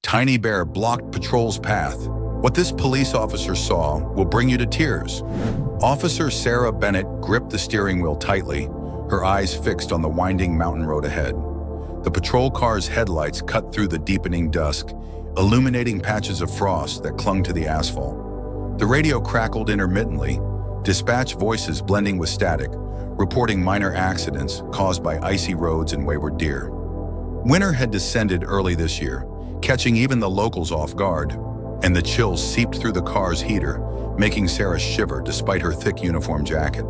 Tiny Bear blocked patrol's path. What this police officer saw will bring you to tears. Officer Sarah Bennett gripped the steering wheel tightly, her eyes fixed on the winding mountain road ahead. The patrol car's headlights cut through the deepening dusk, illuminating patches of frost that clung to the asphalt. The radio crackled intermittently, dispatch voices blending with static, reporting minor accidents caused by icy roads and wayward deer. Winter had descended early this year, catching even the locals off guard, and the chills seeped through the car's heater, making Sarah shiver despite her thick uniform jacket.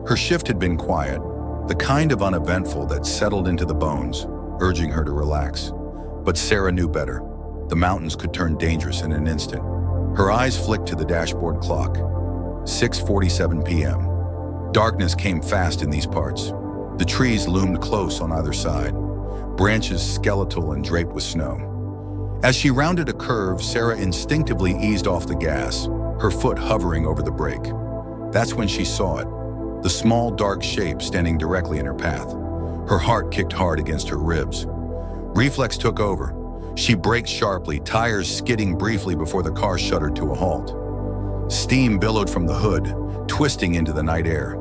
Her shift had been quiet, the kind of uneventful that settled into the bones, urging her to relax. But Sarah knew better. The mountains could turn dangerous in an instant. Her eyes flicked to the dashboard clock. 6:47 p.m. Darkness came fast in these parts. The trees loomed close on either side, branches skeletal and draped with snow. As she rounded a curve, Sarah instinctively eased off the gas, her foot hovering over the brake. That's when she saw it, the small dark shape standing directly in her path. Her heart kicked hard against her ribs. Reflex took over. She braked sharply, tires skidding briefly before the car shuddered to a halt. Steam billowed from the hood, twisting into the night air.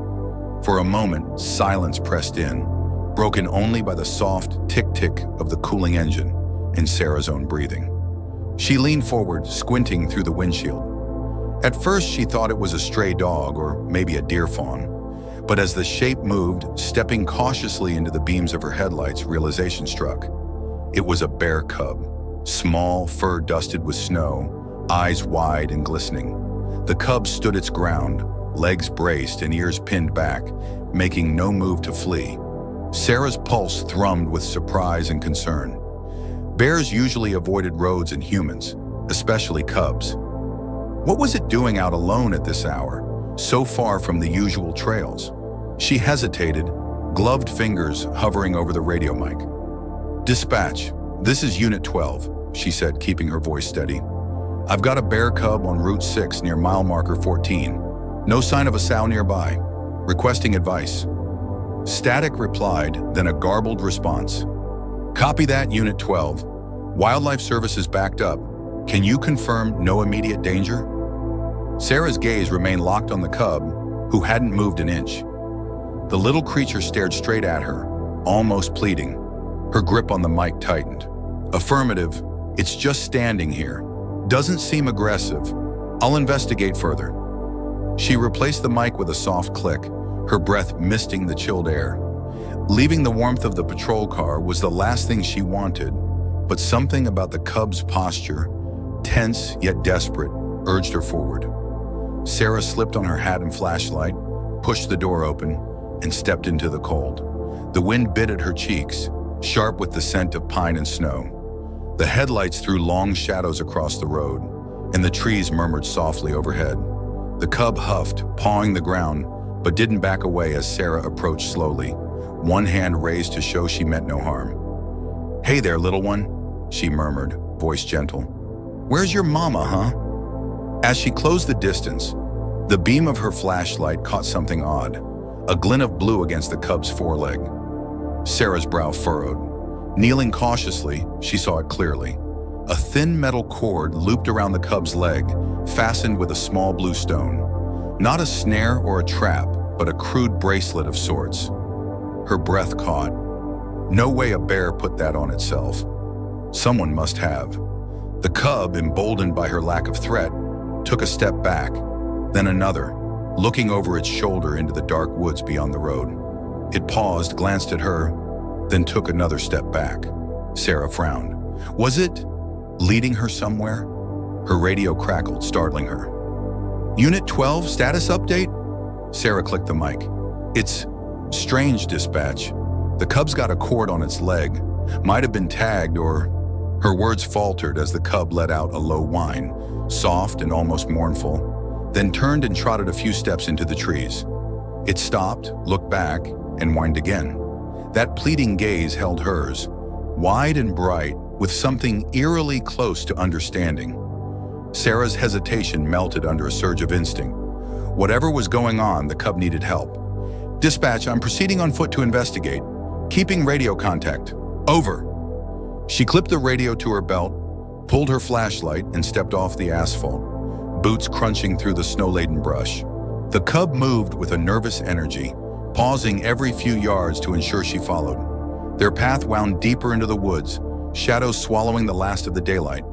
For a moment, silence pressed in, broken only by the soft tick-tick of the cooling engine and Sarah's own breathing. She leaned forward, squinting through the windshield. At first, she thought it was a stray dog or maybe a deer fawn. But as the shape moved, stepping cautiously into the beams of her headlights, realization struck. It was a bear cub, small, fur dusted with snow, eyes wide and glistening. The cub stood its ground, legs braced and ears pinned back, making no move to flee. Sarah's pulse thrummed with surprise and concern. Bears usually avoided roads and humans, especially cubs. What was it doing out alone at this hour, so far from the usual trails? She hesitated, gloved fingers hovering over the radio mic. "Dispatch, this is Unit 12, she said, keeping her voice steady. "I've got a bear cub on Route 6 near mile marker 14. No sign of a sow nearby. Requesting advice." Static replied, then a garbled response. "Copy that, Unit 12. Wildlife Services backed up. Can you confirm no immediate danger?" Sarah's gaze remained locked on the cub, who hadn't moved an inch. The little creature stared straight at her, almost pleading. Her grip on the mic tightened. "Affirmative. It's just standing here. Doesn't seem aggressive. I'll investigate further." She replaced the mic with a soft click, her breath misting the chilled air. Leaving the warmth of the patrol car was the last thing she wanted, but something about the cub's posture, tense yet desperate, urged her forward. Sarah slipped on her hat and flashlight, pushed the door open, and stepped into the cold. The wind bit at her cheeks, sharp with the scent of pine and snow. The headlights threw long shadows across the road, and the trees murmured softly overhead. The cub huffed, pawing the ground, but didn't back away as Sarah approached slowly, one hand raised to show she meant no harm. "Hey there, little one," she murmured, voice gentle. "Where's your mama, huh?" As she closed the distance, the beam of her flashlight caught something odd, a glint of blue against the cub's foreleg. Sarah's brow furrowed. Kneeling cautiously, she saw it clearly. A thin metal cord looped around the cub's leg, fastened with a small blue stone. Not a snare or a trap, but a crude bracelet of sorts. Her breath caught. No way a bear put that on itself. Someone must have. The cub, emboldened by her lack of threat, took a step back, then another, looking over its shoulder into the dark woods beyond the road. It paused, glanced at her, then took another step back. Sarah frowned. Was it leading her somewhere? Her radio crackled, startling her. "Unit 12, status update?" Sarah clicked the mic. "It's strange, dispatch. The cub's got a cord on its leg. Might have been tagged or..." Her words faltered as the cub let out a low whine, soft and almost mournful, then turned and trotted a few steps into the trees. It stopped, looked back, and whined again. That pleading gaze held hers, wide and bright, with something eerily close to understanding. Sarah's hesitation melted under a surge of instinct. Whatever was going on, the cub needed help. "Dispatch, I'm proceeding on foot to investigate. Keeping radio contact. Over." She clipped the radio to her belt, pulled her flashlight and stepped off the asphalt, boots crunching through the snow-laden brush. The cub moved with a nervous energy, pausing every few yards to ensure she followed. Their path wound deeper into the woods, shadows swallowing the last of the daylight.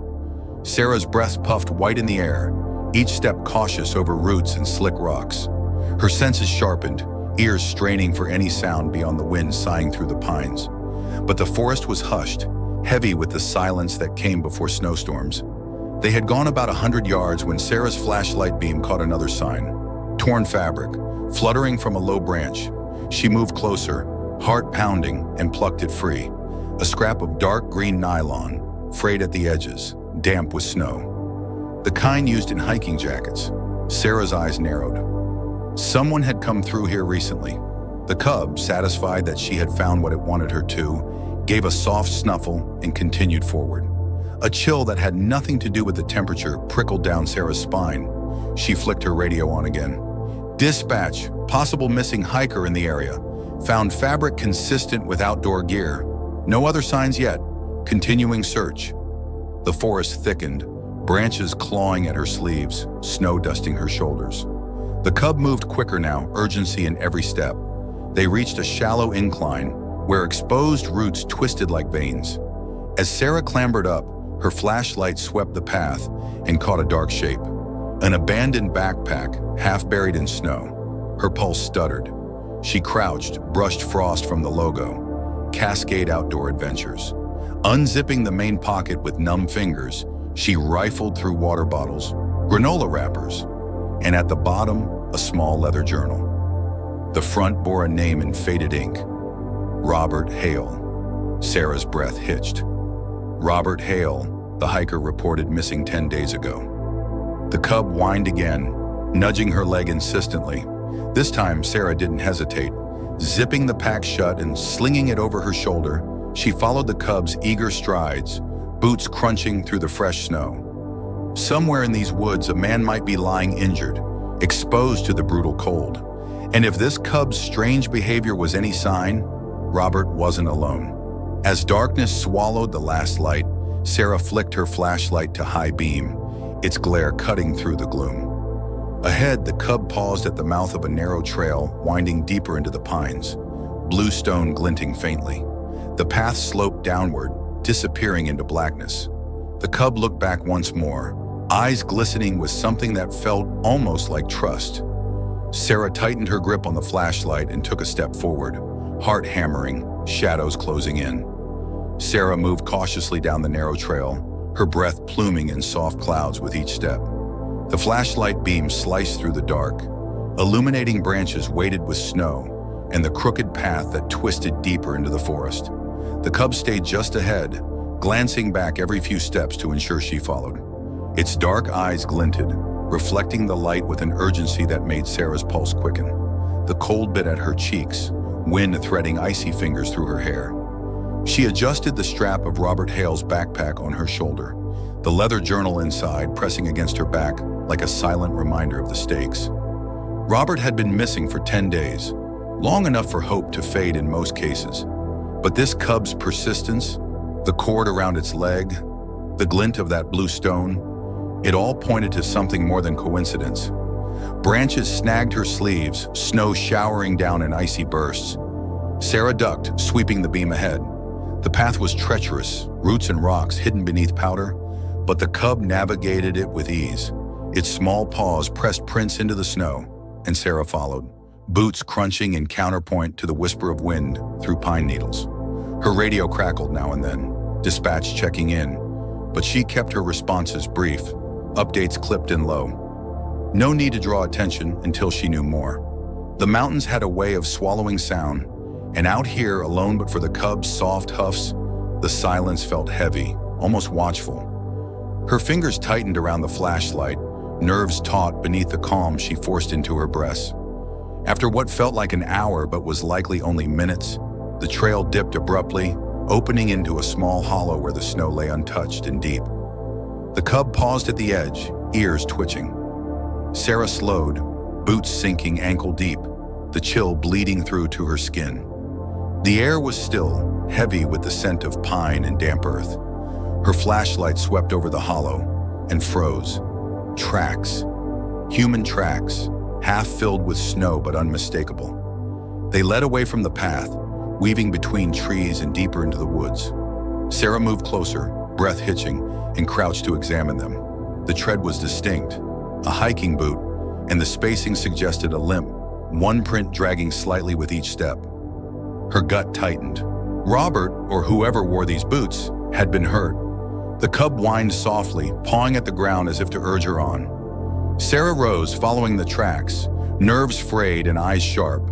Sarah's breath puffed white in the air, each step cautious over roots and slick rocks. Her senses sharpened, ears straining for any sound beyond the wind sighing through the pines. But the forest was hushed, heavy with the silence that came before snowstorms. They had gone about 100 yards when Sarah's flashlight beam caught another sign. Torn fabric, fluttering from a low branch. She moved closer, heart pounding, and plucked it free. A scrap of dark green nylon, frayed at the edges, damp with snow. The kind used in hiking jackets. Sarah's eyes narrowed. Someone had come through here recently. The cub, satisfied that she had found what it wanted her to, gave a soft snuffle and continued forward. A chill that had nothing to do with the temperature prickled down Sarah's spine. She flicked her radio on again. Dispatch, possible missing hiker in the area. Found fabric consistent with outdoor gear. No other signs yet. Continuing search. The forest thickened, branches clawing at her sleeves, snow dusting her shoulders. The cub moved quicker now, urgency in every step. They reached a shallow incline where exposed roots twisted like veins. As Sarah clambered up, her flashlight swept the path and caught a dark shape. An abandoned backpack, half buried in snow. Her pulse stuttered. She crouched, brushed frost from the logo. Cascade Outdoor Adventures. Unzipping the main pocket with numb fingers, she rifled through water bottles, granola wrappers, and at the bottom, a small leather journal. The front bore a name in faded ink. Robert Hale. Sarah's breath hitched. Robert Hale, the hiker reported missing 10 days ago. The cub whined again, nudging her leg insistently. This time, Sarah didn't hesitate. Zipping the pack shut and slinging it over her shoulder, she followed the cub's eager strides, boots crunching through the fresh snow. Somewhere in these woods, a man might be lying injured, exposed to the brutal cold. And if this cub's strange behavior was any sign, Robert wasn't alone. As darkness swallowed the last light, Sarah flicked her flashlight to high beam, its glare cutting through the gloom. Ahead, the cub paused at the mouth of a narrow trail winding deeper into the pines, blue stone glinting faintly. The path sloped downward, disappearing into blackness. The cub looked back once more, eyes glistening with something that felt almost like trust. Sarah tightened her grip on the flashlight and took a step forward, heart hammering, shadows closing in. Sarah moved cautiously down the narrow trail, her breath pluming in soft clouds with each step. The flashlight beam sliced through the dark, illuminating branches weighted with snow and the crooked path that twisted deeper into the forest. The cub stayed just ahead, glancing back every few steps to ensure she followed. Its dark eyes glinted, reflecting the light with an urgency that made Sarah's pulse quicken. The cold bit at her cheeks, wind threading icy fingers through her hair. She adjusted the strap of Robert Hale's backpack on her shoulder, the leather journal inside pressing against her back like a silent reminder of the stakes. Robert had been missing for 10 days, long enough for hope to fade in most cases. But this cub's persistence, the cord around its leg, the glint of that blue stone, it all pointed to something more than coincidence. Branches snagged her sleeves, snow showering down in icy bursts. Sarah ducked, sweeping the beam ahead. The path was treacherous, roots and rocks hidden beneath powder, but the cub navigated it with ease. Its small paws pressed prints into the snow, and Sarah followed, boots crunching in counterpoint to the whisper of wind through pine needles. Her radio crackled now and then, dispatch checking in, but she kept her responses brief, updates clipped in low. No need to draw attention until she knew more. The mountains had a way of swallowing sound, and out here, alone but for the cub's soft huffs, the silence felt heavy, almost watchful. Her fingers tightened around the flashlight, nerves taut beneath the calm she forced into her breast. After what felt like an hour but was likely only minutes, the trail dipped abruptly, opening into a small hollow where the snow lay untouched and deep. The cub paused at the edge, ears twitching. Sarah slowed, boots sinking ankle deep, the chill bleeding through to her skin. The air was still, heavy with the scent of pine and damp earth. Her flashlight swept over the hollow and froze. Tracks. Human tracks, half filled with snow but unmistakable. They led away from the path, weaving between trees and deeper into the woods. Sarah moved closer, breath hitching, and crouched to examine them. The tread was distinct, a hiking boot, and the spacing suggested a limp, one print dragging slightly with each step. Her gut tightened. Robert, or whoever wore these boots, had been hurt. The cub whined softly, pawing at the ground as if to urge her on. Sarah rose, following the tracks, nerves frayed and eyes sharp.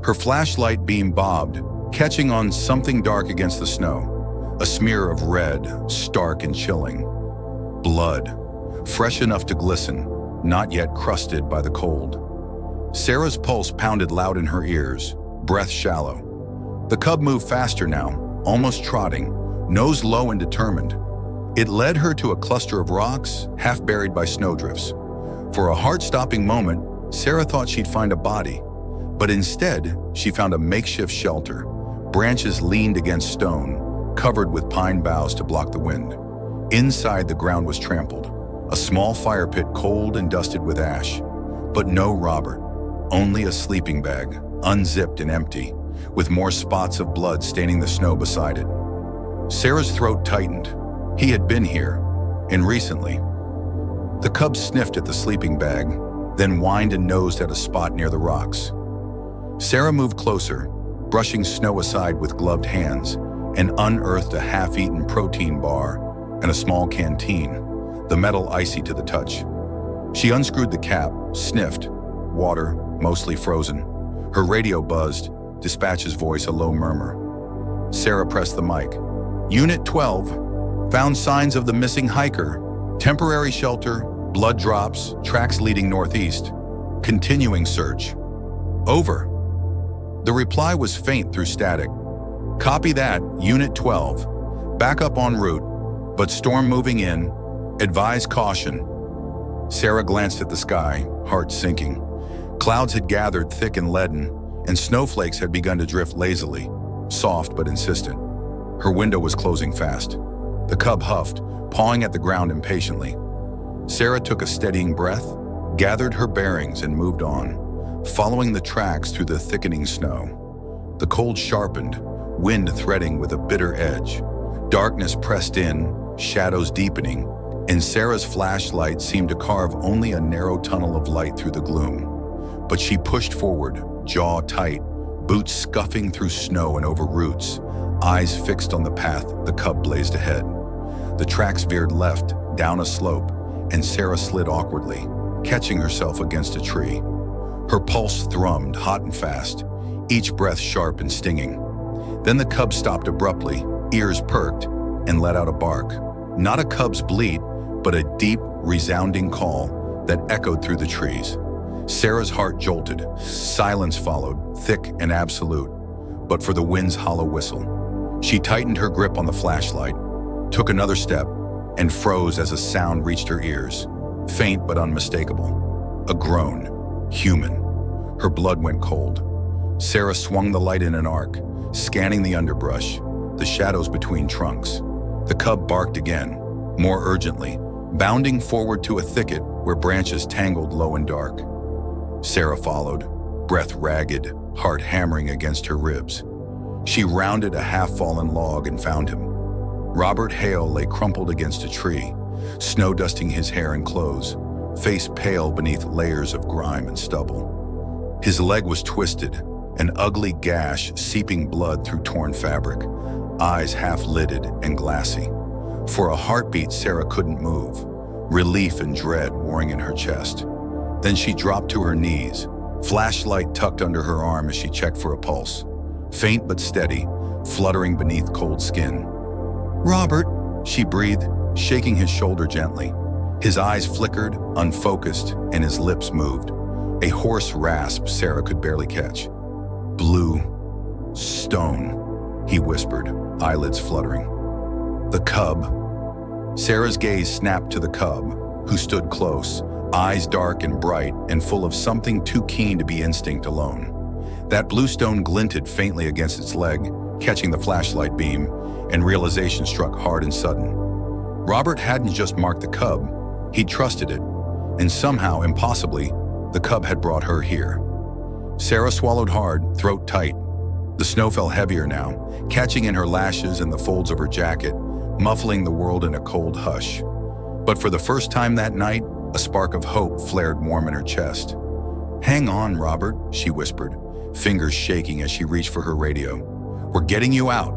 Her flashlight beam bobbed, catching on something dark against the snow. A smear of red, stark and chilling. Blood, fresh enough to glisten, not yet crusted by the cold. Sarah's pulse pounded loud in her ears, breath shallow. The cub moved faster now, almost trotting, nose low and determined. It led her to a cluster of rocks, half buried by snowdrifts. For a heart-stopping moment, Sarah thought she'd find a body, but instead, she found a makeshift shelter. Branches leaned against stone, covered with pine boughs to block the wind. Inside, the ground was trampled, a small fire pit cold and dusted with ash. But no Robert, only a sleeping bag, unzipped and empty, with more spots of blood staining the snow beside it. Sarah's throat tightened. He had been here, and recently. The cub sniffed at the sleeping bag, then whined and nosed at a spot near the rocks. Sarah moved closer, brushing snow aside with gloved hands, and unearthed a half-eaten protein bar and a small canteen, the metal icy to the touch. She unscrewed the cap, sniffed. Water, mostly frozen. Her radio buzzed, dispatch's voice a low murmur. Sarah pressed the mic. Unit 12, found signs of the missing hiker. Temporary shelter, blood drops, tracks leading northeast. Continuing search. Over. The reply was faint through static. Copy that, Unit 12. Backup en route, but storm moving in. Advise caution. Sarah glanced at the sky, heart sinking. Clouds had gathered thick and leaden, and snowflakes had begun to drift lazily, soft but insistent. Her window was closing fast. The cub huffed, pawing at the ground impatiently. Sarah took a steadying breath, gathered her bearings, and moved on, following the tracks through the thickening snow. The cold sharpened, wind threading with a bitter edge. Darkness pressed in, shadows deepening, and Sarah's flashlight seemed to carve only a narrow tunnel of light through the gloom. But she pushed forward, jaw tight, boots scuffing through snow and over roots, eyes fixed on the path the cub blazed ahead. The tracks veered left, down a slope, and Sarah slid awkwardly, catching herself against a tree. Her pulse thrummed hot and fast, each breath sharp and stinging. Then the cub stopped abruptly, ears perked, and let out a bark. Not a cub's bleat, but a deep, resounding call that echoed through the trees. Sarah's heart jolted. Silence followed, thick and absolute, but for the wind's hollow whistle. She tightened her grip on the flashlight, took another step, and froze as a sound reached her ears, faint but unmistakable. A groan, human. Her blood went cold. Sarah swung the light in an arc, scanning the underbrush, the shadows between trunks. The cub barked again, more urgently, bounding forward to a thicket where branches tangled low and dark. Sarah followed, breath ragged, heart hammering against her ribs. She rounded a half-fallen log and found him. Robert Hale lay crumpled against a tree, snow dusting his hair and clothes, face pale beneath layers of grime and stubble. His leg was twisted, an ugly gash seeping blood through torn fabric, eyes half-lidded and glassy. For a heartbeat, Sarah couldn't move, relief and dread warring in her chest. Then she dropped to her knees, flashlight tucked under her arm as she checked for a pulse, faint but steady, fluttering beneath cold skin. "Robert," she breathed, shaking his shoulder gently. His eyes flickered, unfocused, and his lips moved. A hoarse rasp Sarah could barely catch. "Blue stone," he whispered, eyelids fluttering. "The cub." Sarah's gaze snapped to the cub, who stood close, eyes dark and bright and full of something too keen to be instinct alone. That blue stone glinted faintly against its leg, catching the flashlight beam, and realization struck hard and sudden. Robert hadn't just marked the cub, he'd trusted it, and somehow, impossibly, the cub had brought her here. Sarah swallowed hard, throat tight. The snow fell heavier now, catching in her lashes and the folds of her jacket, muffling the world in a cold hush. But for the first time that night, a spark of hope flared warm in her chest. "Hang on, Robert," she whispered, fingers shaking as she reached for her radio. "We're getting you out."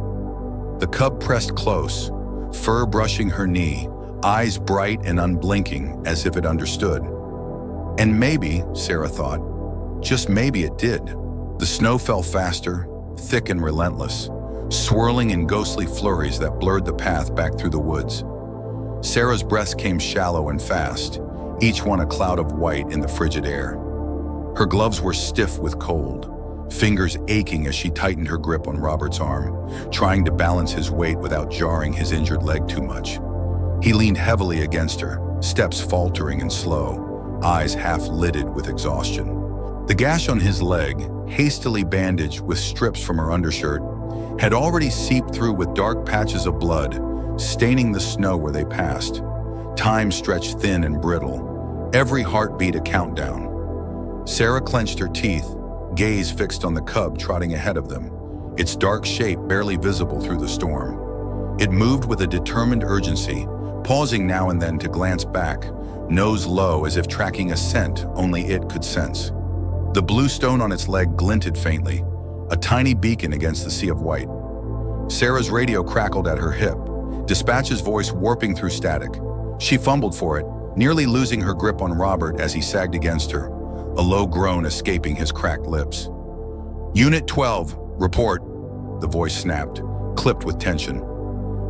The cub pressed close, fur brushing her knee, eyes bright and unblinking as if it understood. And maybe, Sarah thought, just maybe it did. The snow fell faster, thick and relentless, swirling in ghostly flurries that blurred the path back through the woods. Sarah's breaths came shallow and fast, each one a cloud of white in the frigid air. Her gloves were stiff with cold, fingers aching as she tightened her grip on Robert's arm, trying to balance his weight without jarring his injured leg too much. He leaned heavily against her, steps faltering and slow, eyes half-lidded with exhaustion. The gash on his leg, hastily bandaged with strips from her undershirt, had already seeped through with dark patches of blood, staining the snow where they passed. Time stretched thin and brittle, every heartbeat a countdown. Sarah clenched her teeth, gaze fixed on the cub trotting ahead of them, its dark shape barely visible through the storm. It moved with a determined urgency, pausing now and then to glance back, nose low as if tracking a scent only it could sense. The blue stone on its leg glinted faintly, a tiny beacon against the sea of white. Sarah's radio crackled at her hip, dispatch's voice warping through static. She fumbled for it, nearly losing her grip on Robert as he sagged against her, a low groan escaping his cracked lips. "Unit 12, report," the voice snapped, clipped with tension.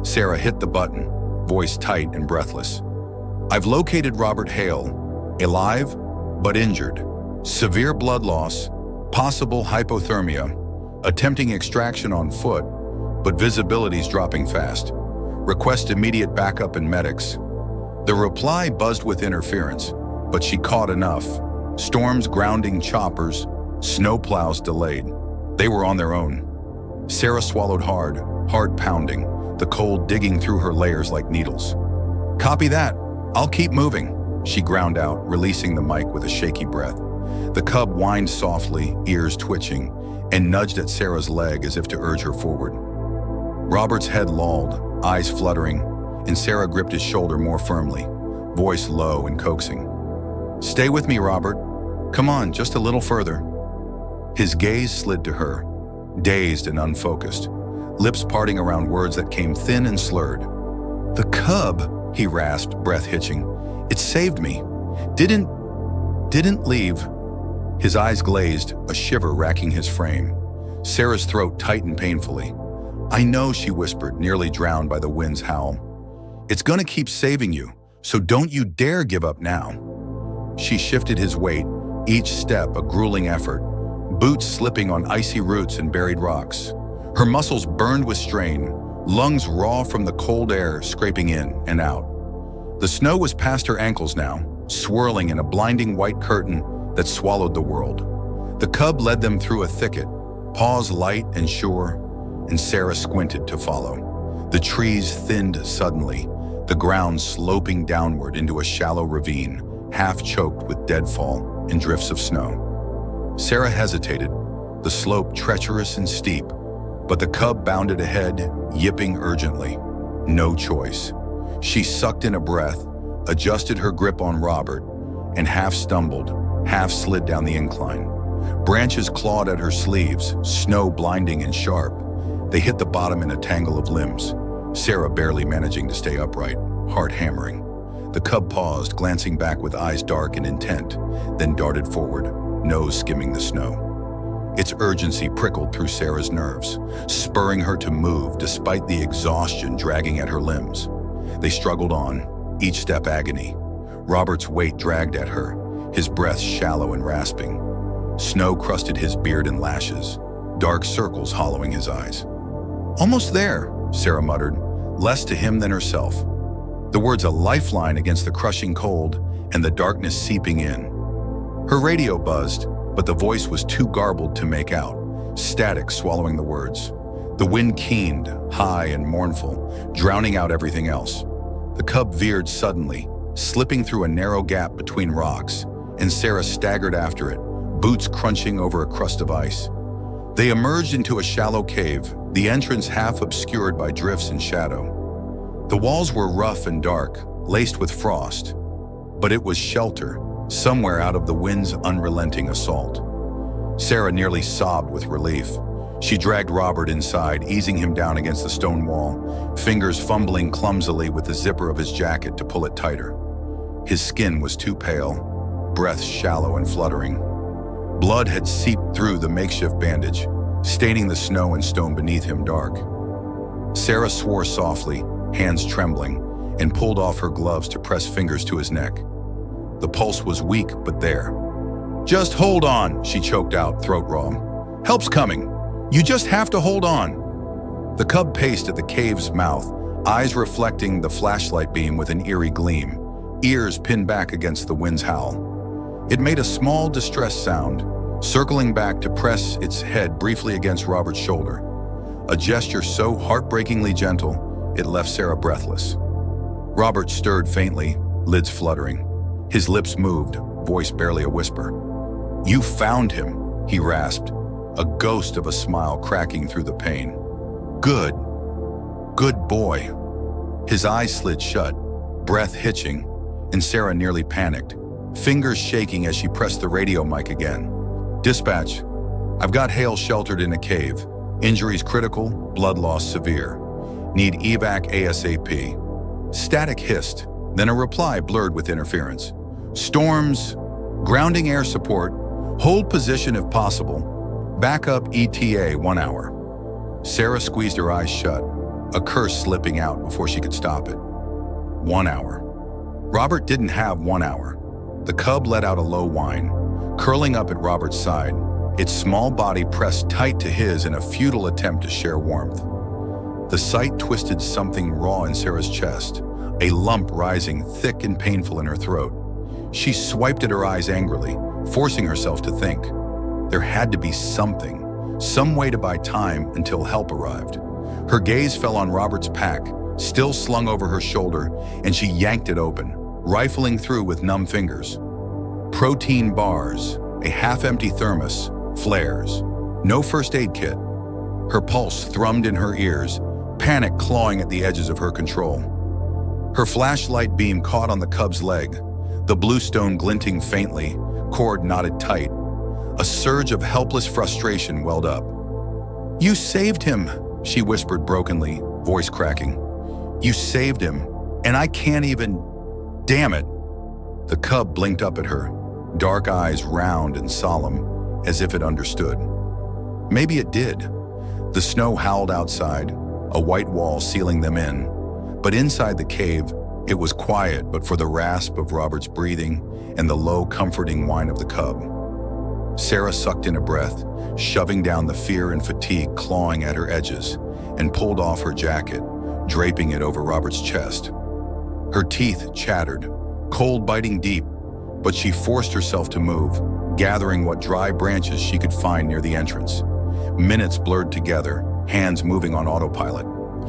Sarah hit the button, voice tight and breathless. "I've located Robert Hale, alive but injured. Severe blood loss, possible hypothermia, attempting extraction on foot, but visibility's dropping fast. Request immediate backup and medics." The reply buzzed with interference, but she caught enough. Storms grounding choppers, snowplows delayed. They were on their own. Sarah swallowed hard, heart pounding, the cold digging through her layers like needles. "Copy that. I'll keep moving," she ground out, releasing the mic with a shaky breath. The cub whined softly, ears twitching, and nudged at Sarah's leg as if to urge her forward. Robert's head lolled, eyes fluttering, and Sarah gripped his shoulder more firmly, voice low and coaxing. "Stay with me, Robert. Come on, just a little further." His gaze slid to her, dazed and unfocused, lips parting around words that came thin and slurred. "The cub," he rasped, breath hitching. "It saved me. Didn't leave." His eyes glazed, a shiver racking his frame. Sarah's throat tightened painfully. "I know," she whispered, nearly drowned by the wind's howl. "It's gonna keep saving you, so don't you dare give up now." She shifted his weight, each step a grueling effort, boots slipping on icy roots and buried rocks. Her muscles burned with strain, lungs raw from the cold air scraping in and out. The snow was past her ankles now, swirling in a blinding white curtain that swallowed the world. The cub led them through a thicket, paws light and sure, and Sarah squinted to follow. The trees thinned suddenly, the ground sloping downward into a shallow ravine, half choked with deadfall and drifts of snow. Sarah hesitated, the slope treacherous and steep, but the cub bounded ahead, yipping urgently. No choice. She sucked in a breath, adjusted her grip on Robert, and half stumbled, half slid down the incline. Branches clawed at her sleeves, snow blinding and sharp. They hit the bottom in a tangle of limbs, Sarah barely managing to stay upright, heart hammering. The cub paused, glancing back with eyes dark and intent, then darted forward, nose skimming the snow. Its urgency prickled through Sarah's nerves, spurring her to move despite the exhaustion dragging at her limbs. They struggled on, each step agony. Robert's weight dragged at her, his breath shallow and rasping. Snow crusted his beard and lashes, dark circles hollowing his eyes. "Almost there," Sarah muttered, less to him than herself. The words a lifeline against the crushing cold and the darkness seeping in. Her radio buzzed, but the voice was too garbled to make out, static swallowing the words. The wind keened, high and mournful, drowning out everything else. The cub veered suddenly, slipping through a narrow gap between rocks, and Sarah staggered after it, boots crunching over a crust of ice. They emerged into a shallow cave, the entrance half obscured by drifts and shadow. The walls were rough and dark, laced with frost, but it was shelter, somewhere out of the wind's unrelenting assault. Sarah nearly sobbed with relief. She dragged Robert inside, easing him down against the stone wall, fingers fumbling clumsily with the zipper of his jacket to pull it tighter. His skin was too pale, breath shallow and fluttering. Blood had seeped through the makeshift bandage, staining the snow and stone beneath him dark. Sarah swore softly, hands trembling, and pulled off her gloves to press fingers to his neck. The pulse was weak, but there. "Just hold on," she choked out, throat raw. "Help's coming. You just have to hold on." The cub paced at the cave's mouth, eyes reflecting the flashlight beam with an eerie gleam, ears pinned back against the wind's howl. It made a small, distressed sound, circling back to press its head briefly against Robert's shoulder. A gesture so heartbreakingly gentle, it left Sarah breathless. Robert stirred faintly, lids fluttering. His lips moved, voice barely a whisper. "You found him," he rasped, a ghost of a smile cracking through the pain. Good boy." His eyes slid shut, breath hitching, and Sarah nearly panicked, fingers shaking as she pressed the radio mic again. "Dispatch, I've got Hale sheltered in a cave. Injuries critical, blood loss severe. Need evac ASAP." Static hissed, then a reply blurred with interference. "Storms, grounding air support, hold position if possible. Backup ETA 1 hour." Sarah squeezed her eyes shut, a curse slipping out before she could stop it. 1 hour. Robert didn't have 1 hour. The cub let out a low whine, curling up at Robert's side, its small body pressed tight to his in a futile attempt to share warmth. The sight twisted something raw in Sarah's chest, a lump rising thick and painful in her throat. She swiped at her eyes angrily, forcing herself to think. There had to be something, some way to buy time until help arrived. Her gaze fell on Robert's pack, still slung over her shoulder, and she yanked it open, rifling through with numb fingers. Protein bars, a half-empty thermos, flares. No first aid kit. Her pulse thrummed in her ears, panic clawing at the edges of her control. Her flashlight beam caught on the cub's leg, the bluestone glinting faintly, cord knotted tight. A surge of helpless frustration welled up. "You saved him," she whispered brokenly, voice cracking. "You saved him, and I can't even... Damn it!" The cub blinked up at her, dark eyes round and solemn, as if it understood. Maybe it did. The snow howled outside, a white wall sealing them in. But inside the cave, it was quiet but for the rasp of Robert's breathing and the low, comforting whine of the cub. Sarah sucked in a breath, shoving down the fear and fatigue clawing at her edges, and pulled off her jacket, draping it over Robert's chest. Her teeth chattered, cold biting deep, but she forced herself to move, gathering what dry branches she could find near the entrance. Minutes blurred together, hands moving on autopilot.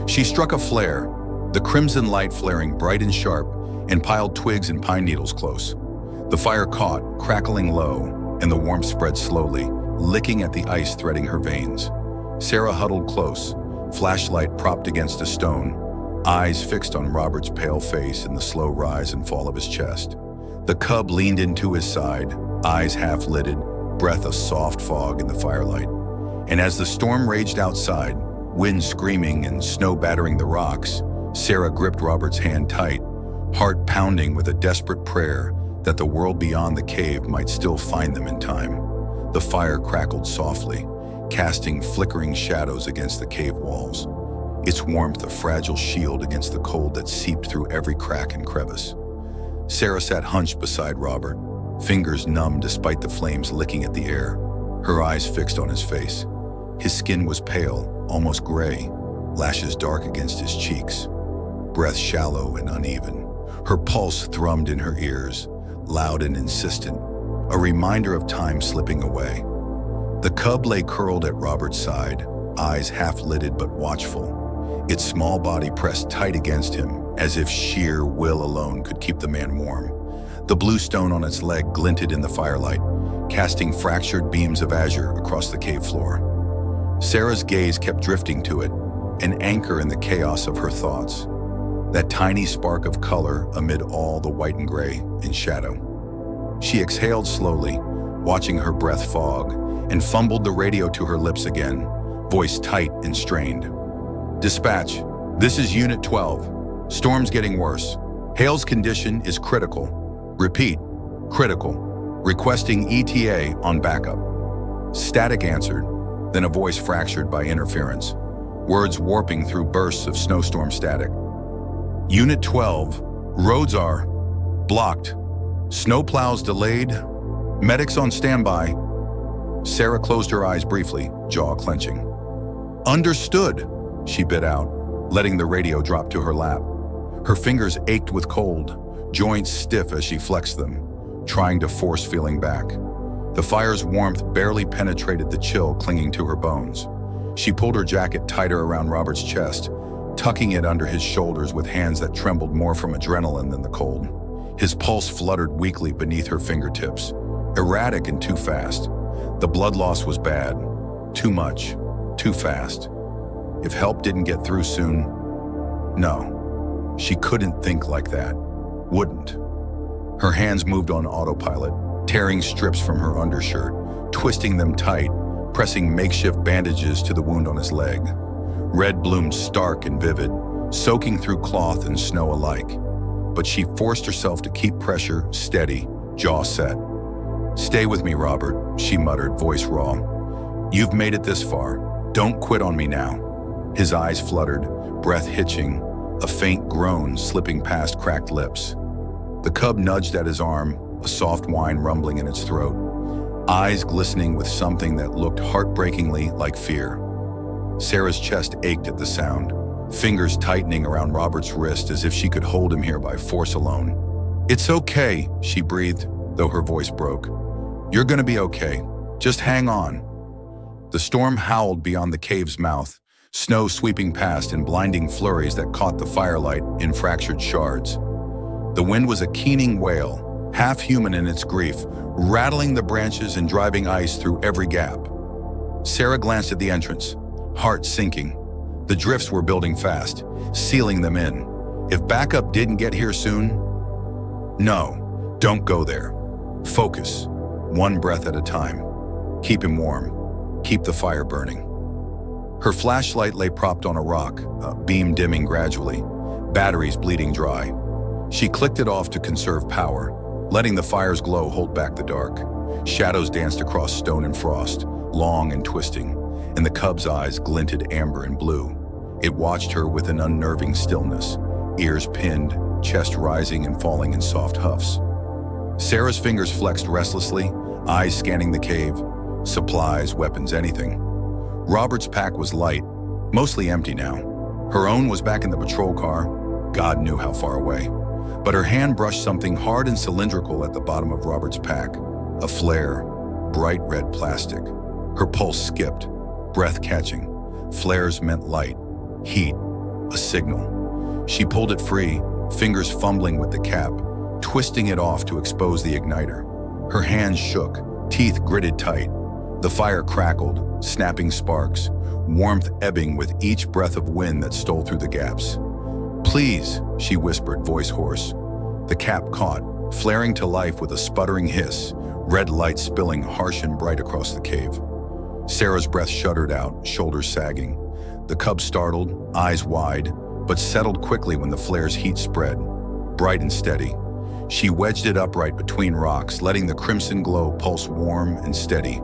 She struck a flare, the crimson light flaring bright and sharp, and piled twigs and pine needles close. The fire caught, crackling low, and the warmth spread slowly, licking at the ice threading her veins. Sarah huddled close, flashlight propped against a stone, eyes fixed on Robert's pale face and the slow rise and fall of his chest. The cub leaned into his side, eyes half-lidded, breath a soft fog in the firelight. And as the storm raged outside, wind screaming and snow battering the rocks, Sarah gripped Robert's hand tight, heart pounding with a desperate prayer that the world beyond the cave might still find them in time. The fire crackled softly, casting flickering shadows against the cave walls, its warmth a fragile shield against the cold that seeped through every crack and crevice. Sarah sat hunched beside Robert, fingers numb despite the flames licking at the air, her eyes fixed on his face. His skin was pale, almost gray, lashes dark against his cheeks, breath shallow and uneven. Her pulse thrummed in her ears, loud and insistent, a reminder of time slipping away. The cub lay curled at Robert's side, eyes half-lidded but watchful, its small body pressed tight against him, as if sheer will alone could keep the man warm. The blue stone on its leg glinted in the firelight, casting fractured beams of azure across the cave floor. Sarah's gaze kept drifting to it, an anchor in the chaos of her thoughts. That tiny spark of color amid all the white and gray in shadow. She exhaled slowly, watching her breath fog, and fumbled the radio to her lips again, voice tight and strained. "Dispatch, this is Unit 12. Storm's getting worse. Hale's condition is critical. Repeat, critical. Requesting ETA on backup." Static answered, then a voice fractured by interference, words warping through bursts of snowstorm static. "Unit 12, roads are blocked. Snowplows delayed. Medics on standby." Sarah closed her eyes briefly, jaw clenching. "Understood," she bit out, letting the radio drop to her lap. Her fingers ached with cold, joints stiff as she flexed them, trying to force feeling back. The fire's warmth barely penetrated the chill clinging to her bones. She pulled her jacket tighter around Robert's chest, tucking it under his shoulders with hands that trembled more from adrenaline than the cold. His pulse fluttered weakly beneath her fingertips, erratic and too fast. The blood loss was bad. Too much. Too fast. If help didn't get through soon, no. She couldn't think like that. Wouldn't. Her hands moved on autopilot, tearing strips from her undershirt, twisting them tight, pressing makeshift bandages to the wound on his leg. Red bloomed stark and vivid, soaking through cloth and snow alike. But she forced herself to keep pressure steady, jaw set. "Stay with me, Robert," she muttered, voice raw. "You've made it this far. Don't quit on me now." His eyes fluttered, breath hitching, a faint groan slipping past cracked lips. The cub nudged at his arm, a soft whine rumbling in its throat, eyes glistening with something that looked heartbreakingly like fear. Sarah's chest ached at the sound, fingers tightening around Robert's wrist as if she could hold him here by force alone. "It's okay," she breathed, though her voice broke. "You're gonna be okay. Just hang on." The storm howled beyond the cave's mouth, snow sweeping past in blinding flurries that caught the firelight in fractured shards. The wind was a keening wail, half human in its grief, rattling the branches and driving ice through every gap. Sarah glanced at the entrance, heart sinking. The drifts were building fast, sealing them in. If backup didn't get here soon? No, don't go there. Focus, one breath at a time. Keep him warm. Keep the fire burning. Her flashlight lay propped on a rock, beam dimming gradually, batteries bleeding dry. She clicked it off to conserve power, letting the fire's glow hold back the dark. Shadows danced across stone and frost, long and twisting, and the cub's eyes glinted amber and blue. It watched her with an unnerving stillness, ears pinned, chest rising and falling in soft huffs. Sarah's fingers flexed restlessly, eyes scanning the cave, supplies, weapons, anything. Robert's pack was light, mostly empty now. Her own was back in the patrol car, God knew how far away. But her hand brushed something hard and cylindrical at the bottom of Robert's pack, a flare, bright red plastic. Her pulse skipped, breath catching. Flares meant light, heat, a signal. She pulled it free, fingers fumbling with the cap, twisting it off to expose the igniter. Her hands shook, teeth gritted tight. The fire crackled, snapping sparks, warmth ebbing with each breath of wind that stole through the gaps. "Please," she whispered, voice hoarse. The cap caught, flaring to life with a sputtering hiss, red light spilling harsh and bright across the cave. Sarah's breath shuddered out, shoulders sagging. The cub startled, eyes wide, but settled quickly when the flare's heat spread, bright and steady. She wedged it upright between rocks, letting the crimson glow pulse warm and steady.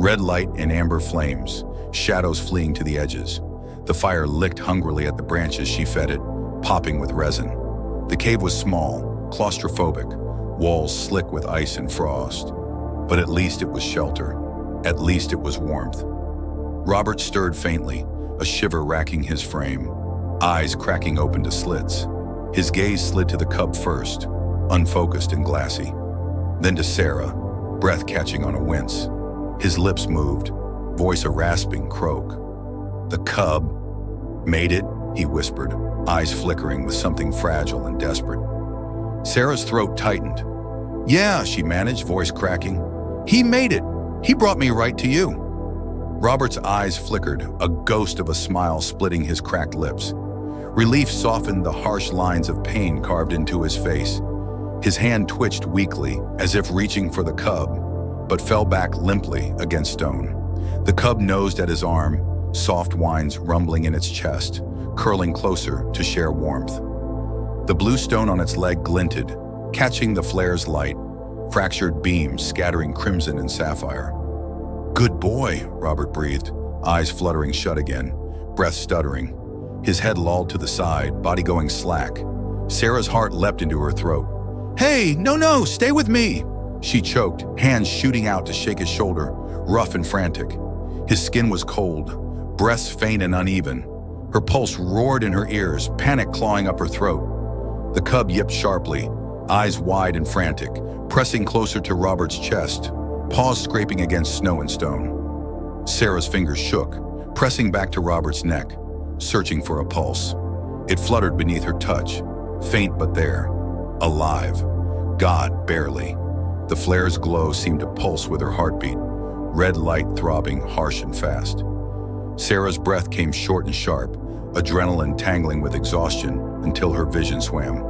Red light and amber flames, shadows fleeing to the edges. The fire licked hungrily at the branches she fed it, popping with resin. The cave was small, claustrophobic, walls slick with ice and frost. But at least it was shelter. At least it was warmth. Robert stirred faintly, a shiver racking his frame, eyes cracking open to slits. His gaze slid to the cub first, unfocused and glassy. Then to Sarah, breath catching on a wince. His lips moved, voice a rasping croak. "The cub made it," he whispered, eyes flickering with something fragile and desperate. Sarah's throat tightened. "Yeah," she managed, voice cracking. "He made it. He brought me right to you." Robert's eyes flickered, a ghost of a smile splitting his cracked lips. Relief softened the harsh lines of pain carved into his face. His hand twitched weakly, as if reaching for the cub, but fell back limply against stone. The cub nosed at his arm, soft whines rumbling in its chest, curling closer to share warmth. The blue stone on its leg glinted, catching the flare's light, fractured beams scattering crimson and sapphire. "Good boy," Robert breathed, eyes fluttering shut again, breath stuttering. His head lolled to the side, body going slack. Sarah's heart leapt into her throat. "Hey, no, stay with me!" She choked, hands shooting out to shake his shoulder, rough and frantic. His skin was cold, breaths faint and uneven. Her pulse roared in her ears, panic clawing up her throat. The cub yipped sharply, eyes wide and frantic, pressing closer to Robert's chest, paws scraping against snow and stone. Sarah's fingers shook, pressing back to Robert's neck, searching for a pulse. It fluttered beneath her touch, faint but there, alive. God, barely. The flare's glow seemed to pulse with her heartbeat, red light throbbing harsh and fast. Sarah's breath came short and sharp, adrenaline tangling with exhaustion until her vision swam.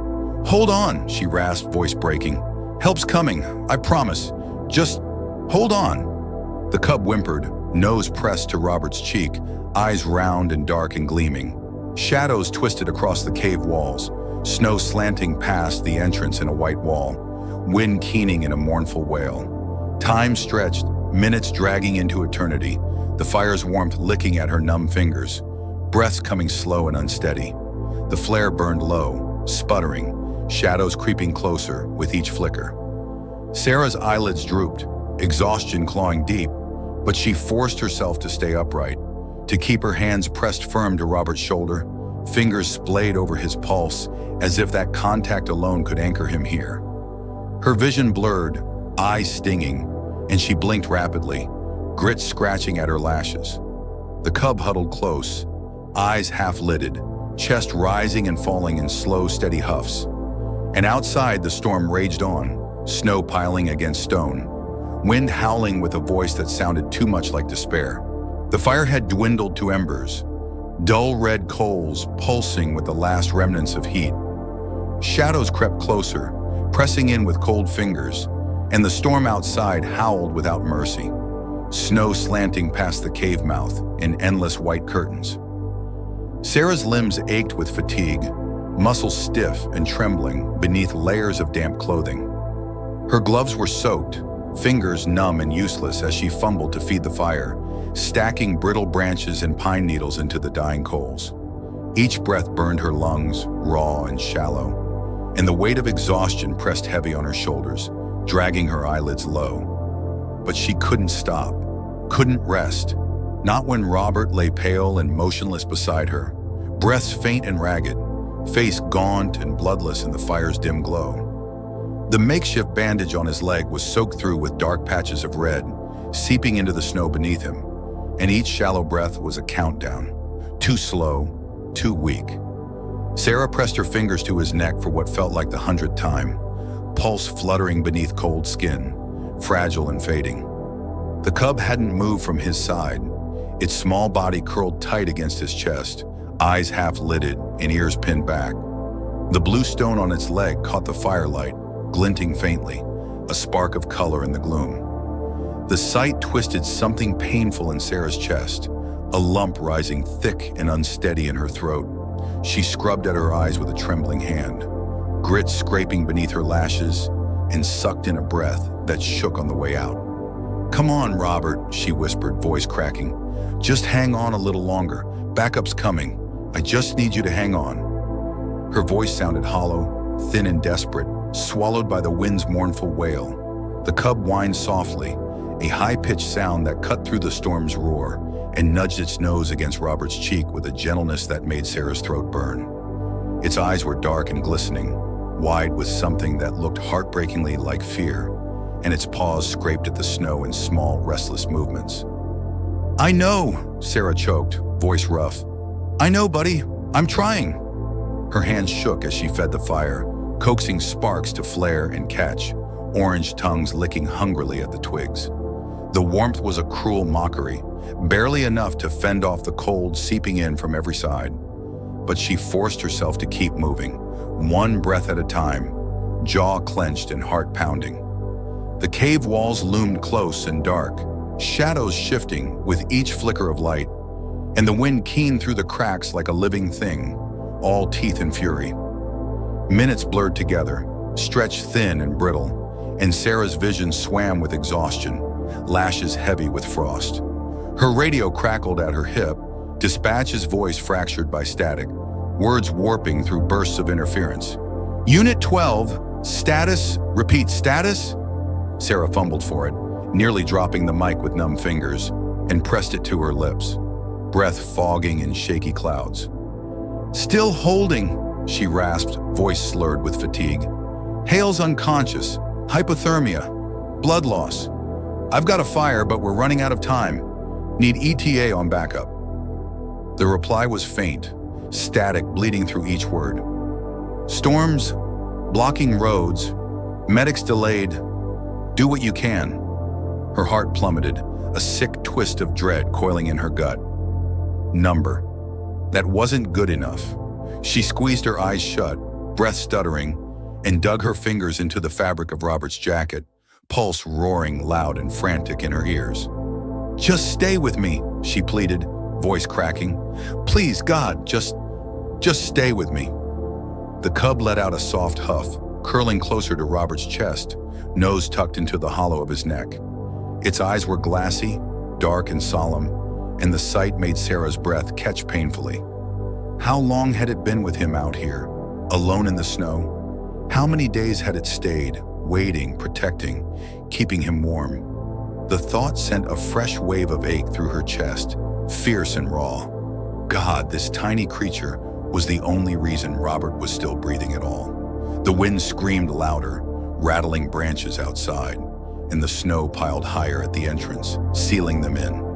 "Hold on," she rasped, voice breaking. "Help's coming, I promise. Just hold on." The cub whimpered, nose pressed to Robert's cheek, eyes round and dark and gleaming. Shadows twisted across the cave walls, snow slanting past the entrance in a white wall, wind keening in a mournful wail. Time stretched, minutes dragging into eternity, the fire's warmth licking at her numb fingers, breaths coming slow and unsteady. The flare burned low, sputtering, shadows creeping closer with each flicker. Sarah's eyelids drooped, exhaustion clawing deep, but she forced herself to stay upright, to keep her hands pressed firm to Robert's shoulder, fingers splayed over his pulse, as if that contact alone could anchor him here. Her vision blurred, eyes stinging, and she blinked rapidly, grit scratching at her lashes. The cub huddled close, eyes half-lidded, chest rising and falling in slow, steady huffs. And outside, the storm raged on, snow piling against stone, wind howling with a voice that sounded too much like despair. The fire had dwindled to embers, dull red coals pulsing with the last remnants of heat. Shadows crept closer, pressing in with cold fingers, and the storm outside howled without mercy, snow slanting past the cave mouth in endless white curtains. Sarah's limbs ached with fatigue, muscles stiff and trembling beneath layers of damp clothing. Her gloves were soaked, fingers numb and useless as she fumbled to feed the fire, stacking brittle branches and pine needles into the dying coals. Each breath burned her lungs, raw and shallow, and the weight of exhaustion pressed heavy on her shoulders, dragging her eyelids low. But she couldn't stop, couldn't rest, not when Robert lay pale and motionless beside her, breaths faint and ragged, face gaunt and bloodless in the fire's dim glow. The makeshift bandage on his leg was soaked through with dark patches of red, seeping into the snow beneath him, and each shallow breath was a countdown, too slow, too weak. Sarah pressed her fingers to his neck for what felt like the 100th time, pulse fluttering beneath cold skin, fragile and fading. The cub hadn't moved from his side, its small body curled tight against his chest, eyes half-lidded and ears pinned back. The blue stone on its leg caught the firelight, glinting faintly, a spark of color in the gloom. The sight twisted something painful in Sarah's chest, a lump rising thick and unsteady in her throat. She scrubbed at her eyes with a trembling hand, grit scraping beneath her lashes, and sucked in a breath that shook on the way out. "Come on, Robert," she whispered, voice cracking. "Just hang on a little longer. Backup's coming. I just need you to hang on." Her voice sounded hollow, thin and desperate, swallowed by the wind's mournful wail. The cub whined softly, a high-pitched sound that cut through the storm's roar, and nudged its nose against Robert's cheek with a gentleness that made Sarah's throat burn. Its eyes were dark and glistening, wide with something that looked heartbreakingly like fear, and its paws scraped at the snow in small, restless movements. "I know," Sarah choked, voice rough. "I know, buddy. I'm trying." Her hands shook as she fed the fire, coaxing sparks to flare and catch, orange tongues licking hungrily at the twigs. The warmth was a cruel mockery, barely enough to fend off the cold seeping in from every side. But she forced herself to keep moving, one breath at a time, jaw clenched and heart pounding. The cave walls loomed close and dark, shadows shifting with each flicker of light, and the wind keened through the cracks like a living thing, all teeth and fury. Minutes blurred together, stretched thin and brittle, and Sarah's vision swam with exhaustion, lashes heavy with frost. Her radio crackled at her hip, dispatch's voice fractured by static, words warping through bursts of interference. Unit 12, status, repeat status? Sarah fumbled for it, nearly dropping the mic with numb fingers, and pressed it to her lips, breath fogging in shaky clouds. Still holding, she rasped, voice slurred with fatigue. Hale's unconscious, hypothermia, blood loss. I've got a fire, but we're running out of time. Need ETA on backup. The reply was faint, static bleeding through each word. Storms, blocking roads, medics delayed. Do what you can. Her heart plummeted, a sick twist of dread coiling in her gut. Number. That wasn't good enough. She squeezed her eyes shut, breath stuttering, and dug her fingers into the fabric of Robert's jacket, pulse roaring loud and frantic in her ears. Just stay with me, she pleaded, voice cracking. Please, God, just stay with me. The cub let out a soft huff, curling closer to Robert's chest, nose tucked into the hollow of his neck. Its eyes were glassy, dark and solemn, and the sight made Sarah's breath catch painfully. How long had it been with him out here, alone in the snow? How many days had it stayed, waiting, protecting, keeping him warm? The thought sent a fresh wave of ache through her chest, fierce and raw. God, this tiny creature was the only reason Robert was still breathing at all. The wind screamed louder, rattling branches outside, and the snow piled higher at the entrance, sealing them in.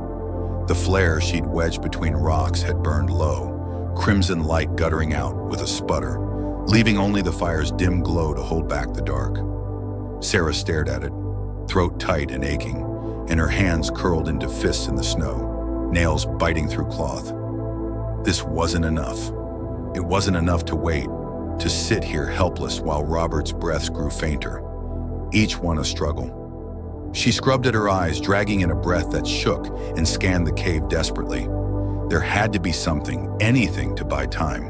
The flare she'd wedged between rocks had burned low, crimson light guttering out with a sputter, leaving only the fire's dim glow to hold back the dark. Sarah stared at it, throat tight and aching, and her hands curled into fists in the snow, nails biting through cloth. This wasn't enough. It wasn't enough to wait, to sit here helpless while Robert's breaths grew fainter, each one a struggle. She scrubbed at her eyes, dragging in a breath that shook, and scanned the cave desperately. There had to be something, anything to buy time.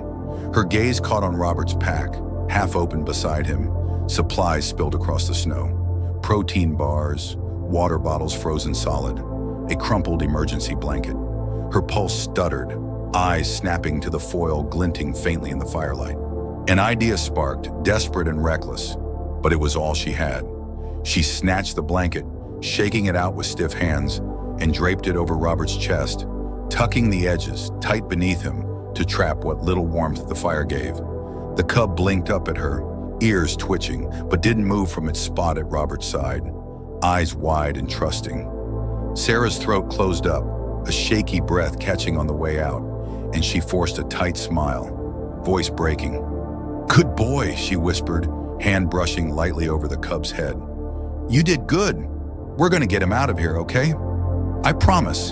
Her gaze caught on Robert's pack, half open beside him, supplies spilled across the snow. Protein bars, water bottles frozen solid, a crumpled emergency blanket. Her pulse stuttered, eyes snapping to the foil glinting faintly in the firelight. An idea sparked, desperate and reckless, but it was all she had. She snatched the blanket, shaking it out with stiff hands, and draped it over Robert's chest, tucking the edges tight beneath him to trap what little warmth the fire gave. The cub blinked up at her, ears twitching, but didn't move from its spot at Robert's side, eyes wide and trusting. Sarah's throat closed up, a shaky breath catching on the way out, and she forced a tight smile, voice breaking. Good boy, she whispered, hand brushing lightly over the cub's head. You did good. We're gonna get him out of here, okay? I promise.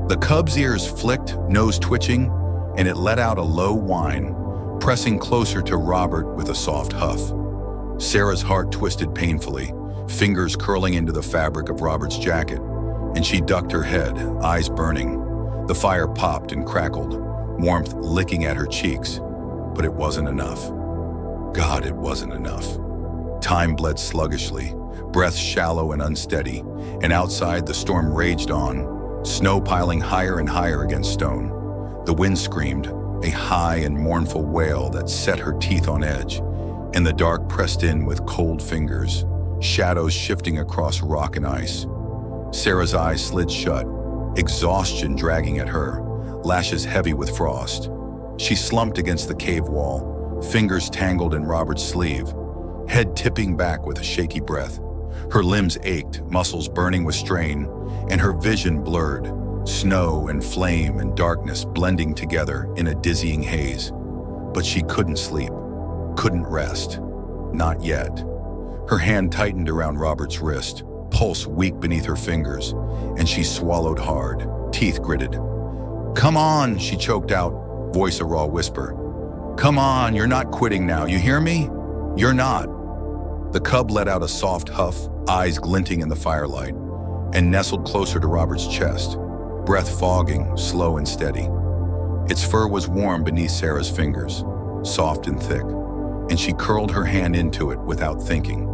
The cub's ears flicked, nose twitching, and it let out a low whine, pressing closer to Robert with a soft huff. Sarah's heart twisted painfully, fingers curling into the fabric of Robert's jacket, and she ducked her head, eyes burning. The fire popped and crackled, warmth licking at her cheeks, but it wasn't enough. God, it wasn't enough. Time bled sluggishly, breath shallow and unsteady, and outside the storm raged on, snow piling higher and higher against stone. The wind screamed, a high and mournful wail that set her teeth on edge, and the dark pressed in with cold fingers, shadows shifting across rock and ice. Sarah's eyes slid shut, exhaustion dragging at her, lashes heavy with frost. She slumped against the cave wall, fingers tangled in Robert's sleeve, head tipping back with a shaky breath. Her limbs ached, muscles burning with strain, and her vision blurred, snow and flame and darkness blending together in a dizzying haze. But she couldn't sleep, couldn't rest. Not yet. Her hand tightened around Robert's wrist, pulse weak beneath her fingers, and she swallowed hard, teeth gritted. "Come on," she choked out, voice a raw whisper. "Come on, you're not quitting now, you hear me? You're not." The cub let out a soft huff, eyes glinting in the firelight, and nestled closer to Robert's chest, breath fogging, slow and steady. Its fur was warm beneath Sarah's fingers, soft and thick, and she curled her hand into it without thinking,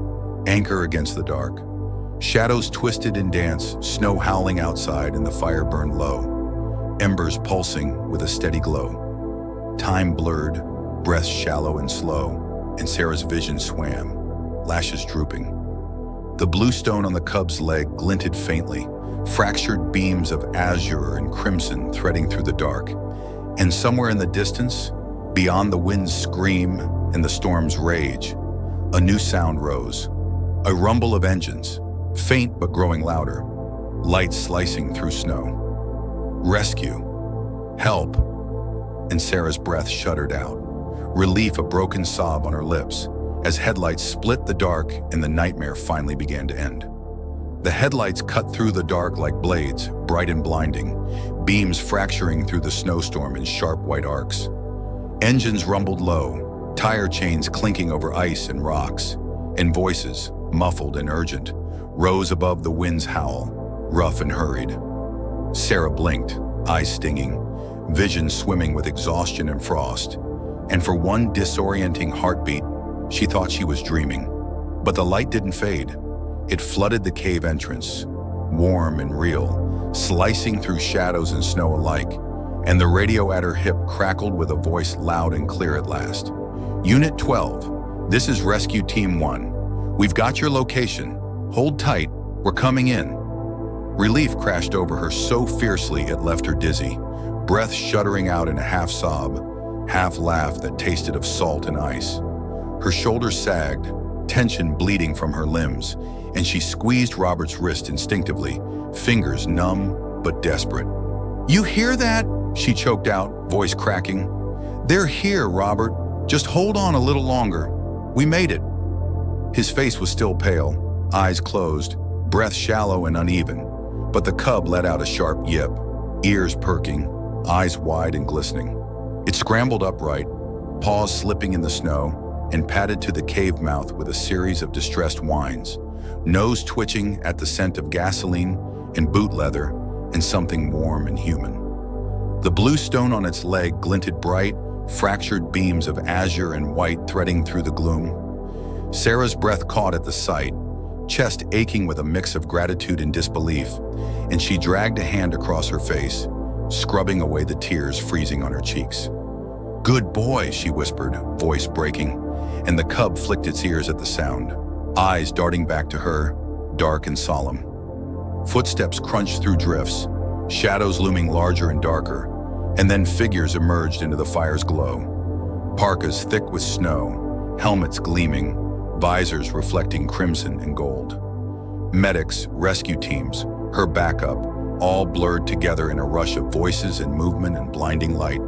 anchor against the dark. Shadows twisted and danced, snow howling outside and the fire burned low, embers pulsing with a steady glow. Time blurred, breaths shallow and slow, and Sarah's vision swam, lashes drooping. The blue stone on the cub's leg glinted faintly, fractured beams of azure and crimson threading through the dark. And somewhere in the distance, beyond the wind's scream and the storm's rage, a new sound rose, a rumble of engines, faint but growing louder, light slicing through snow. Rescue. Help. And Sarah's breath shuddered out, relief a broken sob on her lips, as headlights split the dark and the nightmare finally began to end. The headlights cut through the dark like blades, bright and blinding, beams fracturing through the snowstorm in sharp white arcs. Engines rumbled low, tire chains clinking over ice and rocks, and voices, muffled and urgent, rose above the wind's howl, rough and hurried. Sarah blinked, eyes stinging, vision swimming with exhaustion and frost, and for one disorienting heartbeat, she thought she was dreaming. But the light didn't fade. It flooded the cave entrance, warm and real, slicing through shadows and snow alike, and the radio at her hip crackled with a voice loud and clear at last. "Unit 12, this is Rescue Team 1. We've got your location. Hold tight, we're coming in." Relief crashed over her so fiercely it left her dizzy, breath shuddering out in a half sob, half laugh that tasted of salt and ice. Her shoulders sagged, tension bleeding from her limbs, and she squeezed Robert's wrist instinctively, fingers numb but desperate. "You hear that?" she choked out, voice cracking. "They're here, Robert. Just hold on a little longer. We made it." His face was still pale, eyes closed, breath shallow and uneven, but the cub let out a sharp yip, ears perking, eyes wide and glistening. It scrambled upright, paws slipping in the snow, and padded to the cave mouth with a series of distressed whines, nose twitching at the scent of gasoline and boot leather and something warm and human. The blue stone on its leg glinted bright, fractured beams of azure and white threading through the gloom. Sarah's breath caught at the sight, chest aching with a mix of gratitude and disbelief, and she dragged a hand across her face, scrubbing away the tears freezing on her cheeks. "Good boy," she whispered, voice breaking, and the cub flicked its ears at the sound, eyes darting back to her, dark and solemn. Footsteps crunched through drifts, shadows looming larger and darker, and then figures emerged into the fire's glow. Parkas thick with snow, helmets gleaming, visors reflecting crimson and gold. Medics, rescue teams, her backup, all blurred together in a rush of voices and movement and blinding light.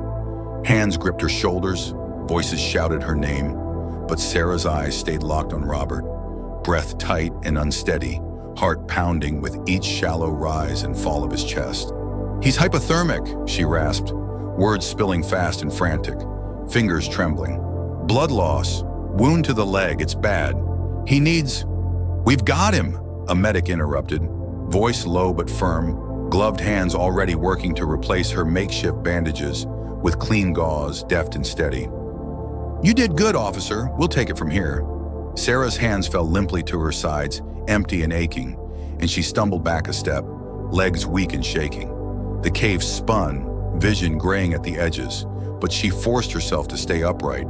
Hands gripped her shoulders, voices shouted her name, but Sarah's eyes stayed locked on Robert, breath tight and unsteady, heart pounding with each shallow rise and fall of his chest. "He's hypothermic," she rasped, words spilling fast and frantic, fingers trembling. "Blood loss, wound to the leg, it's bad. He needs—" "We've got him," a medic interrupted, voice low but firm, gloved hands already working to replace her makeshift bandages with clean gauze, deft and steady. "You did good, officer. We'll take it from here." Sarah's hands fell limply to her sides, empty and aching, and she stumbled back a step, legs weak and shaking. The cave spun, vision graying at the edges, but she forced herself to stay upright.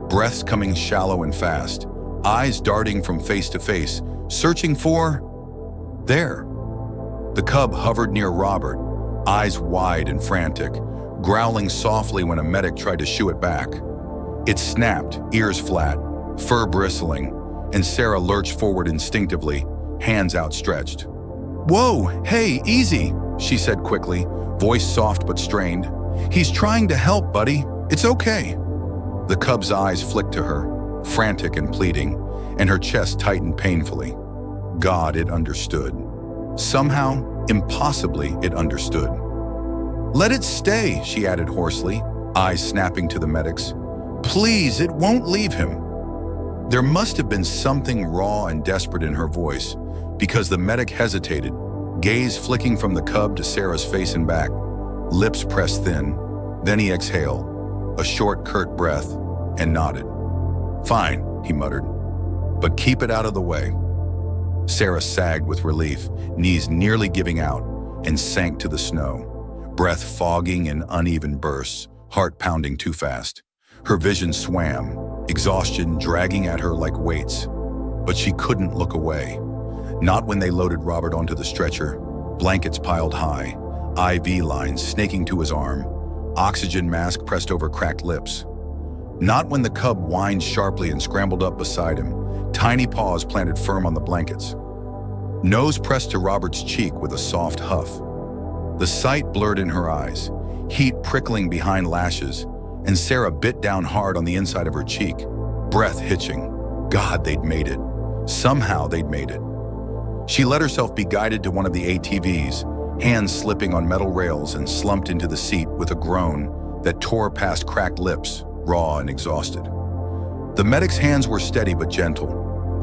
Breaths coming shallow and fast, eyes darting from face to face, searching for... there. The cub hovered near Robert, eyes wide and frantic, growling softly when a medic tried to shoo it back. It snapped, ears flat, fur bristling, and Sarah lurched forward instinctively, hands outstretched. "Whoa, hey, easy," she said quickly, voice soft but strained. "He's trying to help, buddy. It's okay." The cub's eyes flicked to her, frantic and pleading, and her chest tightened painfully. God, it understood. Somehow, impossibly, it understood. "Let it stay," she added hoarsely, eyes snapping to the medics. "Please, it won't leave him." There must have been something raw and desperate in her voice, because the medic hesitated, gaze flicking from the cub to Sarah's face and back, lips pressed thin. Then he exhaled, a short, curt breath, and nodded. "Fine," he muttered, "but keep it out of the way." Sarah sagged with relief, knees nearly giving out, and sank to the snow, breath fogging in uneven bursts, heart pounding too fast. Her vision swam, exhaustion dragging at her like weights. But she couldn't look away. Not when they loaded Robert onto the stretcher, blankets piled high, IV lines snaking to his arm, oxygen mask pressed over cracked lips. Not when the cub whined sharply and scrambled up beside him, tiny paws planted firm on the blankets. Nose pressed to Robert's cheek with a soft huff. The sight blurred in her eyes, heat prickling behind lashes, and Sarah bit down hard on the inside of her cheek, breath hitching. God, they'd made it. Somehow they'd made it. She let herself be guided to one of the ATVs, hands slipping on metal rails, and slumped into the seat with a groan that tore past cracked lips, raw and exhausted. The medic's hands were steady but gentle,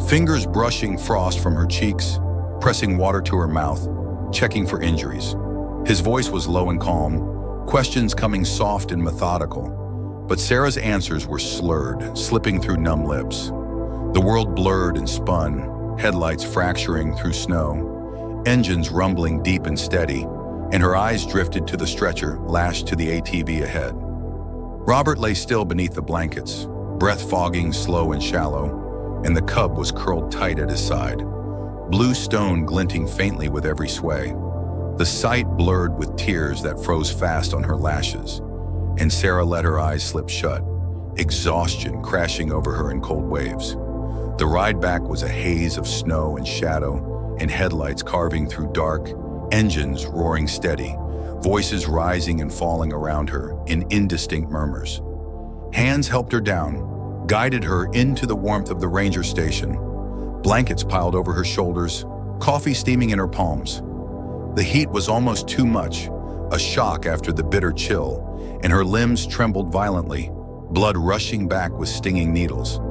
fingers brushing frost from her cheeks, pressing water to her mouth, checking for injuries. His voice was low and calm, questions coming soft and methodical, but Sarah's answers were slurred, slipping through numb lips. The world blurred and spun, headlights fracturing through snow, engines rumbling deep and steady, and her eyes drifted to the stretcher lashed to the ATV ahead. Robert lay still beneath the blankets, breath fogging slow and shallow, and the cub was curled tight at his side, blue stone glinting faintly with every sway. The sight blurred with tears that froze fast on her lashes, and Sarah let her eyes slip shut, exhaustion crashing over her in cold waves. The ride back was a haze of snow and shadow, and headlights carving through dark, engines roaring steady, voices rising and falling around her in indistinct murmurs. Hands helped her down, guided her into the warmth of the ranger station, blankets piled over her shoulders, coffee steaming in her palms. The heat was almost too much, a shock after the bitter chill, and her limbs trembled violently, blood rushing back with stinging needles.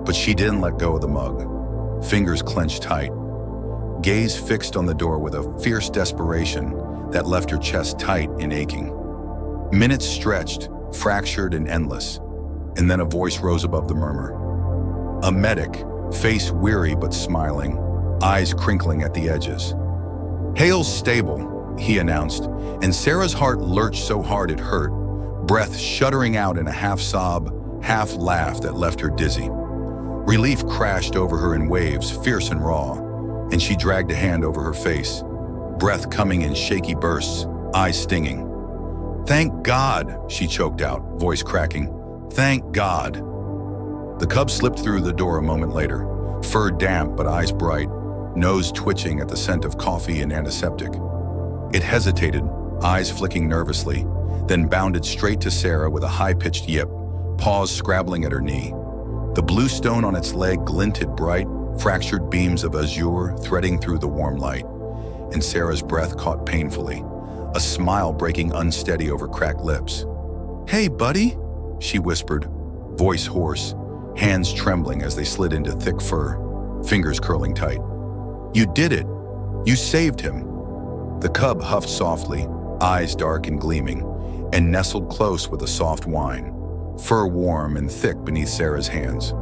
But she didn't let go of the mug, fingers clenched tight, gaze fixed on the door with a fierce desperation that left her chest tight and aching. Minutes stretched, fractured and endless, and then a voice rose above the murmur. A medic, face weary but smiling, eyes crinkling at the edges. "Hale's stable," he announced, and Sarah's heart lurched so hard it hurt, breath shuddering out in a half-sob, half-laugh that left her dizzy. Relief crashed over her in waves, fierce and raw, and she dragged a hand over her face, breath coming in shaky bursts, eyes stinging. "Thank God," she choked out, voice cracking. "Thank God." The cub slipped through the door a moment later, fur damp but eyes bright, nose twitching at the scent of coffee and antiseptic. It hesitated, eyes flicking nervously, then bounded straight to Sarah with a high-pitched yip, paws scrabbling at her knee. The blue stone on its leg glinted bright, fractured beams of azure threading through the warm light, and Sarah's breath caught painfully, a smile breaking unsteady over cracked lips. "Hey, buddy," she whispered, voice hoarse, hands trembling as they slid into thick fur, fingers curling tight. "You did it. You saved him." The cub huffed softly, eyes dark and gleaming, and nestled close with a soft whine, fur warm and thick beneath Sarah's hands.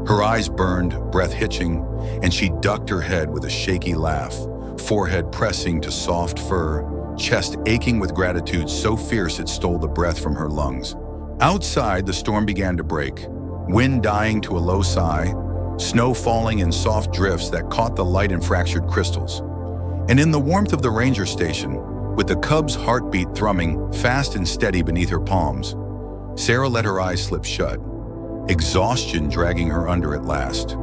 Her eyes burned, breath hitching, and she ducked her head with a shaky laugh, forehead pressing to soft fur, chest aching with gratitude so fierce it stole the breath from her lungs. Outside, the storm began to break, wind dying to a low sigh, snow falling in soft drifts that caught the light in fractured crystals. And in the warmth of the ranger station, with the cub's heartbeat thrumming fast and steady beneath her palms, Sarah let her eyes slip shut, exhaustion dragging her under at last,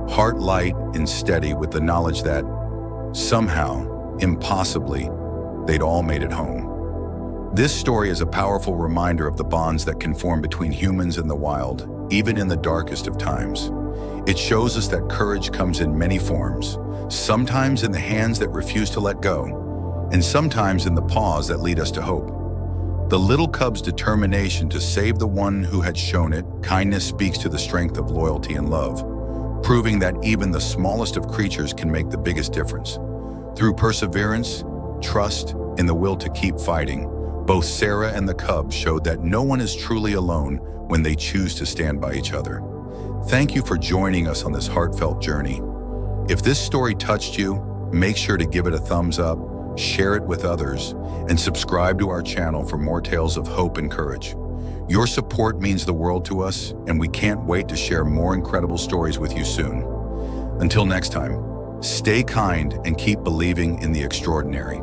heart light and steady with the knowledge that, somehow, impossibly, they'd all made it home. This story is a powerful reminder of the bonds that can form between humans and the wild, even in the darkest of times. It shows us that courage comes in many forms, sometimes in the hands that refuse to let go, and sometimes in the paws that lead us to hope. The little cub's determination to save the one who had shown it kindness speaks to the strength of loyalty and love, proving that even the smallest of creatures can make the biggest difference. Through perseverance, trust, and the will to keep fighting, both Sarah and the cub showed that no one is truly alone when they choose to stand by each other. Thank you for joining us on this heartfelt journey. If this story touched you, make sure to give it a thumbs up, share it with others, and subscribe to our channel for more tales of hope and courage. Your support means the world to us, and we can't wait to share more incredible stories with you soon. Until next time, stay kind and keep believing in the extraordinary.